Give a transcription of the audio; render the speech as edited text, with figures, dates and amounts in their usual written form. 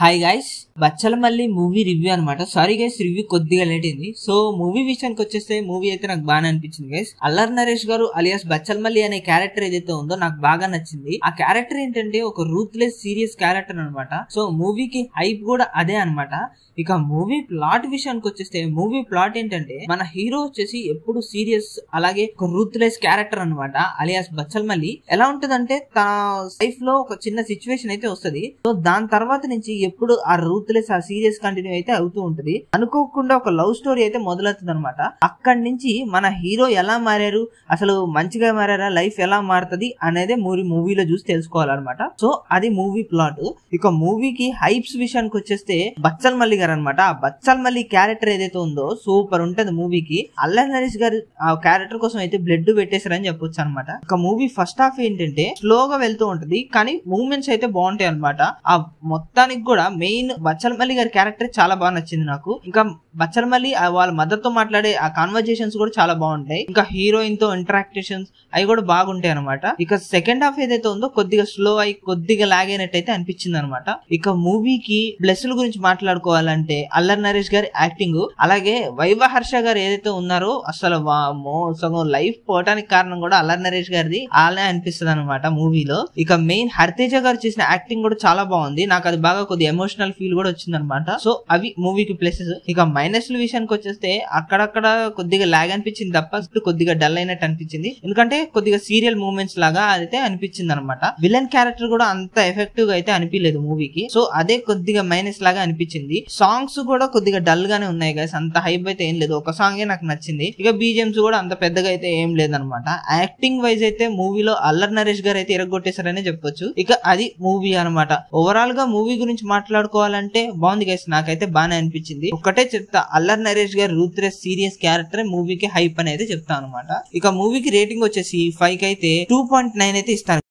Hi guys, Bachhala Malli movie review అనమాట. Sorry guys, review కొద్దిగా late అయింది. సో మూవీ విషయానికి వచ్చేస్తే మూవీ అయితే నాకు బాగా అనిపించింది గైస్. అల్లరి నరేష్ గారు అలియాస్ బచ్చలమల్లి అనే క్యారెక్టర్ ఏదైతే ఉందో నాకు బాగా నచ్చింది. ఆ క్యారెక్టర్ ఏంటంటే ఒక రూత్లెస్ సీరియస్ క్యారెక్టర్ అనమాట. సో మూవీకి హైప్ కూడా అదే అనమాట. ఇక మూవీ ప్లాట్ విషయానికి వచ్చేస్తే మూవీ ప్లాట్ ఏంటంటే మన హీరో వచ్చేసి ఎప్పుడు సీరియస్, అలాగే ఒక రూత్లెస్ క్యారెక్టర్ అనమాట. అలియాస్ బచ్చలమల్లి ఎలా ఉంటదంటే తన లైఫ్ లో ఒక చిన్న సిచ్యువేషన్ అయితే వస్తుంది. సో దాని తర్వాత నుంచి ఎప్పుడు ఆ రూత్లెస్, ఆ సీరియస్ కంటిన్యూ అయితే అవుతూ ఉంటది. అనుకోకుండా ఒక లవ్ స్టోరీ అయితే మొదలవుతుంది అనమాట. అక్కడి నుంచి మన హీరో ఎలా మారారు, అసలు మంచిగా మారారా, లైఫ్ ఎలా మారుతుంది అనేది మూవీలో చూసి తెలుసుకోవాలన్నమాట. సో అది మూవీ ప్లాట్. ఇక మూవీకి హైప్స్ విషయానికి వచ్చేస్తే బచ్చలమల్లి గారు అనమాట. ఆ బచ్చలమల్లి క్యారెక్టర్ ఏదైతే ఉందో సూపర్ ఉంటది మూవీకి. అల్లరి నరేష్ గారు ఆ క్యారెక్టర్ కోసం అయితే బ్లడ్ పెట్టేశారని చెప్పొచ్చు అనమాట. ఇక మూవీ ఫస్ట్ హాఫ్ ఏంటంటే స్లోగా వెళ్తూ ఉంటది, కానీ మూవ్మెంట్స్ అయితే బాగుంటాయి అనమాట. ఆ మొత్తానికి కూడా మెయిన్ బచ్చలమల్లి గారి క్యారెక్టర్ చాలా బాగా నచ్చింది నాకు. ఇంకా బచ్చలమల్లి వాళ్ళ మదర్ తో మాట్లాడే ఆ కాన్వర్జేషన్స్ కూడా చాలా బాగుంటాయి. ఇంకా హీరోయిన్ తో ఇంటరాక్షన్స్ అవి కూడా బాగుంటాయి అనమాట. ఇక సెకండ్ హాఫ్ ఏదైతే ఉందో కొద్దిగా స్లో అయి కొద్దిగా లాగ్ అయినట్టయితే అనిపించింది అనమాట. ఇక మూవీకి ప్లస్ల గురించి మాట్లాడుకోవాలంటే అల్లరి నరేష్ గారి యాక్టింగ్, అలాగే వైవ హర్ష గారు ఏదైతే ఉన్నారో అసలు సగం లైఫ్ పోవటానికి కారణం కూడా అల్లరి నరేష్ గారిది అలానే అనిపిస్తుంది అనమాట మూవీలో. ఇక మెయిన్ హరితేజ గారు చేసిన యాక్టింగ్ కూడా చాలా బాగుంది. నాకు అది బాగా కొద్దిగా ఎమోషనల్ ఫీల్ కూడా వచ్చింది అనమాట. సో అవి మూవీకి ప్లసెస్. ఇక మైనస్ల విషయానికి వచ్చేస్తే అక్కడక్కడ కొద్దిగా లాగ్ అనిపించింది తప్ప కొద్దిగా డల్ అయినట్టు అనిపించింది. ఎందుకంటే కొద్దిగా సీరియల్ మూవ్మెంట్స్ లాగా అయితే అనిపించింది అనమాట. విలన్ క్యారెక్టర్ కూడా అంత ఎఫెక్టివ్ గా అయితే అనిపించలేదు మూవీకి. సో అదే కొద్దిగా మైనస్ లాగా అనిపించింది. సాంగ్స్ కూడా కొద్దిగా డల్ గానే ఉన్నాయి గైస్, అంత హైప్ అయితే ఏం లేదు. ఒక సాంగే నాకు నచ్చింది. ఇక బీజిఎంస్ కూడా అంత పెద్దగా అయితే ఏం లేదనమాట. యాక్టింగ్ వైజ్ అయితే మూవీలో అల్లరి నరేష్ గారు అయితే ఇరగొట్టేశారనే చెప్పొచ్చు. ఇక అది మూవీ అనమాట. ఓవరాల్ గా మూవీ గురించి మాట్లాడుకోవాలంటే బాగుంది గైస్, నాకైతే బాగానే అనిపించింది. ఒకటే చెప్తా, అల్లరి నరేష్ గారు రూత్లెస్ సీరియస్ క్యారెక్టర్ మూవీకి హైప్ అనేది చెప్తా అనమాట. ఇక మూవీకి రేటింగ్ వచ్చేసి 5 కి అయితే 2.9 అయితే ఇస్తాను.